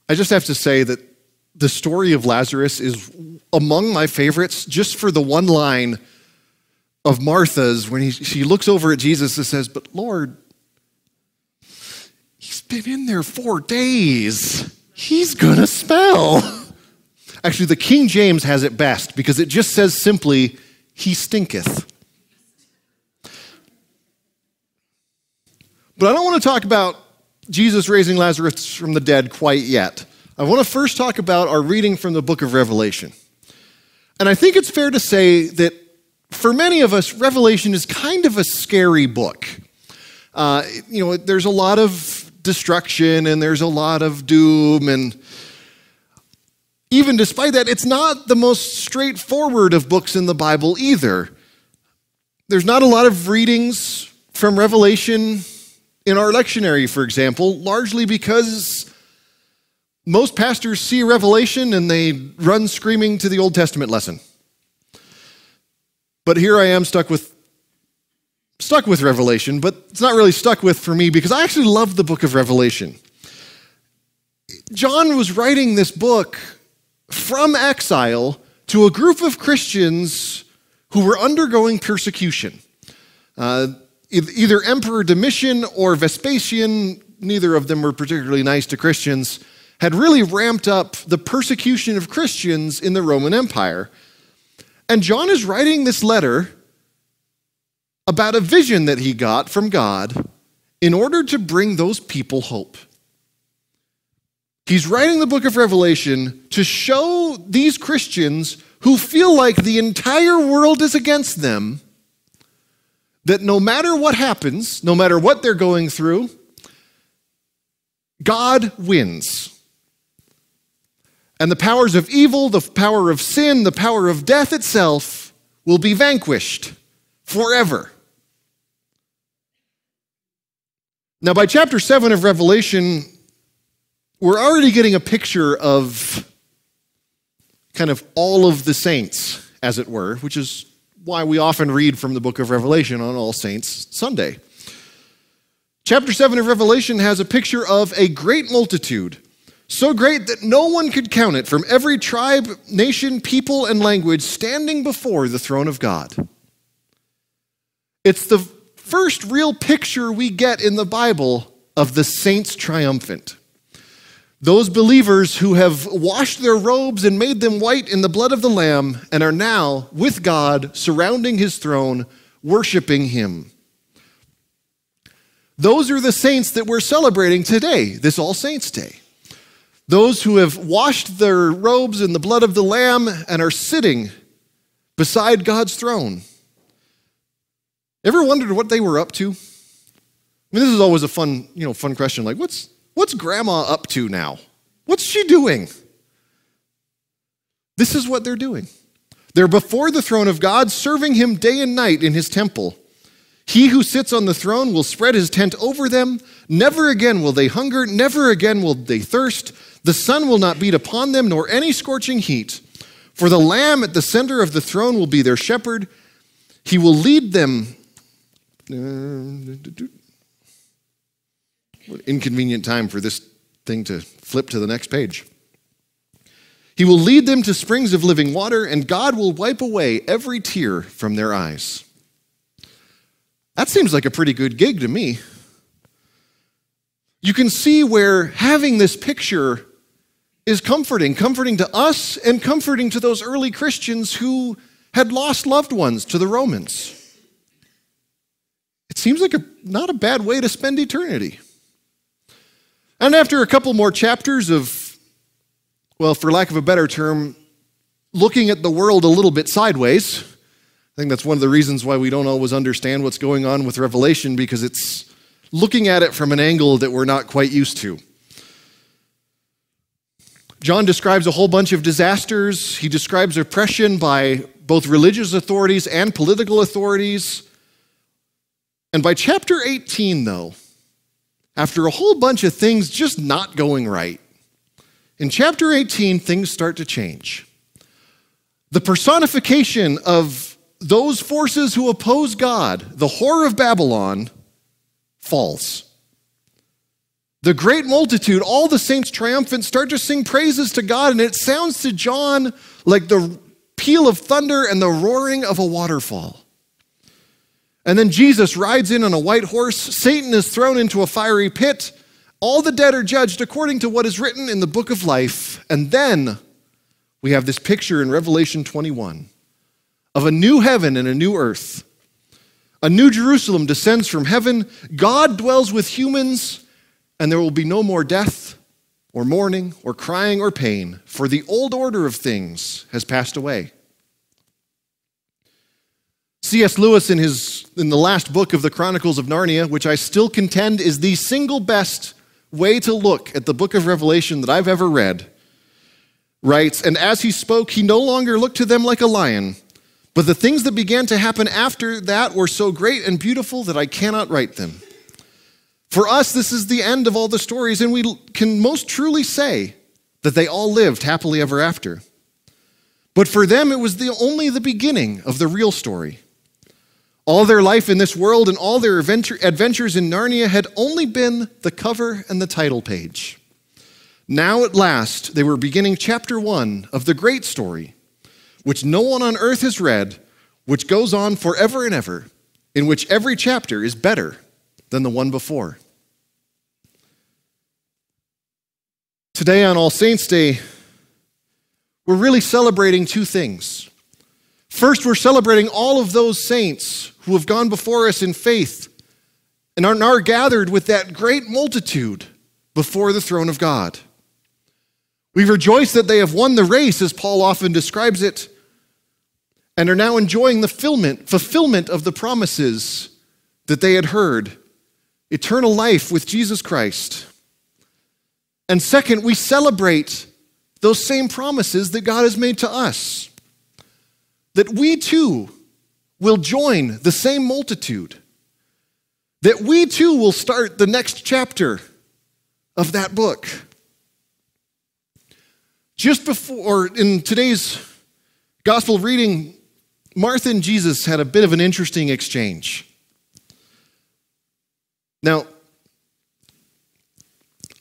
I just have to say that the story of Lazarus is among my favorites just for the one line of Martha's when she looks over at Jesus and says, "But Lord, he's been in there 4 days. He's gonna smell." Actually, the King James has it best because it just says simply, "He stinketh." But I don't want to talk about Jesus raising Lazarus from the dead quite yet. I want to first talk about our reading from the book of Revelation. And I think it's fair to say that for many of us, Revelation is kind of a scary book. There's a lot of destruction and there's a lot of doom, and even despite that, it's not the most straightforward of books in the Bible either. There's not a lot of readings from Revelation in our lectionary, for example, largely because most pastors see Revelation and they run screaming to the Old Testament lesson. But here I am stuck with Revelation, but it's not really stuck with for me because I actually love the book of Revelation. John was writing this book from exile to a group of Christians who were undergoing persecution. Either Emperor Domitian or Vespasian, neither of them were particularly nice to Christians, had really ramped up the persecution of Christians in the Roman Empire. And John is writing this letter about a vision that he got from God in order to bring those people hope. He's writing the book of Revelation to show these Christians who feel like the entire world is against them that no matter what happens, no matter what they're going through, God wins. And the powers of evil, the power of sin, the power of death itself will be vanquished forever. Now, by chapter 7 of Revelation, we're already getting a picture of kind of all of the saints, as it were, which is why we often read from the book of Revelation on All Saints Sunday. Chapter 7 of Revelation has a picture of a great multitude, so great that no one could count it, from every tribe, nation, people, and language standing before the throne of God. It's the first real picture we get in the Bible of the saints triumphant. Those believers who have washed their robes and made them white in the blood of the Lamb and are now with God, surrounding his throne, worshiping him. Those are the saints that we're celebrating today, this All Saints Day. Those who have washed their robes in the blood of the Lamb and are sitting beside God's throne. Ever wondered what they were up to? I mean, this is always a fun question. Like, what's grandma up to now? What's she doing? This is what they're doing. They're before the throne of God, serving him day and night in his temple. He who sits on the throne will spread his tent over them. Never again will they hunger. Never again will they thirst. The sun will not beat upon them, nor any scorching heat. For the Lamb at the center of the throne will be their shepherd. He will lead them. What inconvenient time for this thing to flip to the next page. He will lead them to springs of living water, and God will wipe away every tear from their eyes. That seems like a pretty good gig to me. You can see where having this picture is comforting to us and comforting to those early Christians who had lost loved ones to the Romans. It seems like not a bad way to spend eternity. And after a couple more chapters of, well, for lack of a better term, looking at the world a little bit sideways, I think that's one of the reasons why we don't always understand what's going on with Revelation, because it's looking at it from an angle that we're not quite used to. John describes a whole bunch of disasters. He describes oppression by both religious authorities and political authorities. And by chapter 18, though, after a whole bunch of things just not going right, in chapter 18, things start to change. The personification of those forces who oppose God, the whore of Babylon, falls. The great multitude, all the saints triumphant, start to sing praises to God, and it sounds to John like the peal of thunder and the roaring of a waterfall. And then Jesus rides in on a white horse. Satan is thrown into a fiery pit. All the dead are judged according to what is written in the book of life. And then we have this picture in Revelation 21 of a new heaven and a new earth. A new Jerusalem descends from heaven. God dwells with humans, and there will be no more death or mourning or crying or pain, for the old order of things has passed away. C.S. Lewis, in the last book of the Chronicles of Narnia, which I still contend is the single best way to look at the book of Revelation that I've ever read, writes, "And as he spoke, he no longer looked to them like a lion, but the things that began to happen after that were so great and beautiful that I cannot write them. For us, this is the end of all the stories, and we can most truly say that they all lived happily ever after. But for them, it was only the beginning of the real story. All their life in this world and all their adventures in Narnia had only been the cover and the title page. Now at last, they were beginning chapter 1 of the great story, which no one on earth has read, which goes on forever and ever, in which every chapter is better than the one before." Today on All Saints' Day, we're really celebrating two things. First, we're celebrating all of those saints who have gone before us in faith and are now gathered with that great multitude before the throne of God. We rejoice that they have won the race, as Paul often describes it, and are now enjoying the fulfillment of the promises that they had heard, eternal life with Jesus Christ. And second, we celebrate those same promises that God has made to us, that we too will join the same multitude, that we too will start the next chapter of that book. Just before, in today's gospel reading, Martha and Jesus had a bit of an interesting exchange. Now,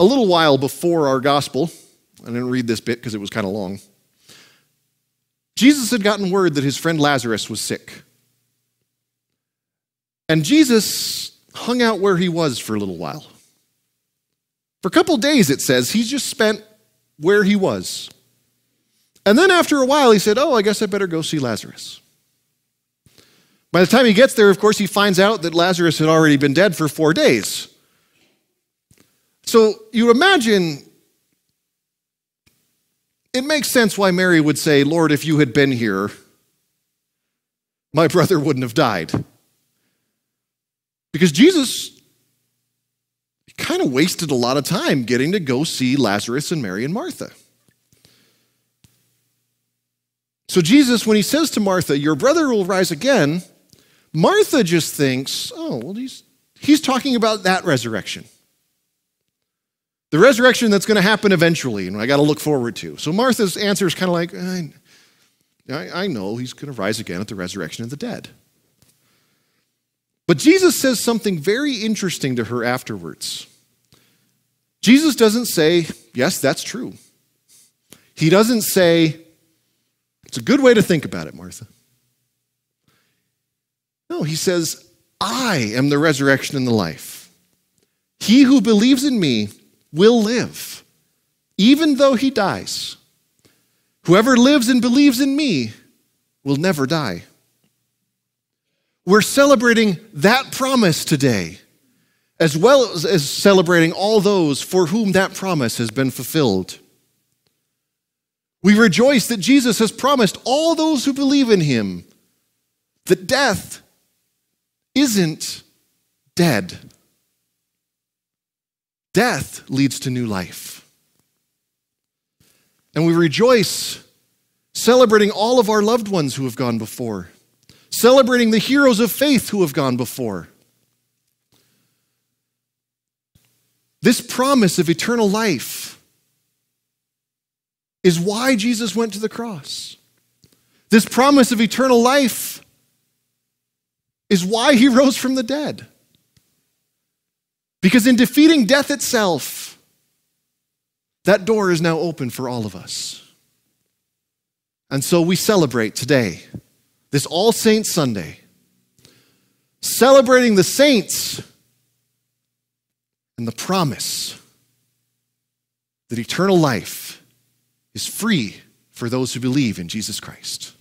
a little while before our gospel, I didn't read this bit because it was kind of long, Jesus had gotten word that his friend Lazarus was sick. And Jesus hung out where he was for a little while. For a couple days, it says, he just spent where he was. And then after a while, he said, "Oh, I guess I better go see Lazarus." By the time he gets there, of course, he finds out that Lazarus had already been dead for 4 days. So you imagine, it makes sense why Mary would say, "Lord, if you had been here, my brother wouldn't have died." Because Jesus kind of wasted a lot of time getting to go see Lazarus and Mary and Martha. So Jesus, when he says to Martha, "Your brother will rise again," Martha just thinks, "Oh, well, he's talking about that resurrection. The resurrection that's going to happen eventually, and I got to look forward to." So Martha's answer is kind of like, I know he's going to rise again at the resurrection of the dead. But Jesus says something very interesting to her afterwards. Jesus doesn't say, "Yes, that's true." He doesn't say, "It's a good way to think about it, Martha." No, he says, "I am the resurrection and the life. He who believes in me will live, even though he dies. Whoever lives and believes in me will never die." We're celebrating that promise today, as well as celebrating all those for whom that promise has been fulfilled. We rejoice that Jesus has promised all those who believe in him that death isn't dead. Death leads to new life. And we rejoice celebrating all of our loved ones who have gone before, celebrating the heroes of faith who have gone before. This promise of eternal life is why Jesus went to the cross. This promise of eternal life is why he rose from the dead. Because in defeating death itself, that door is now open for all of us. And so we celebrate today, this All Saints Sunday, celebrating the saints and the promise that eternal life is free for those who believe in Jesus Christ.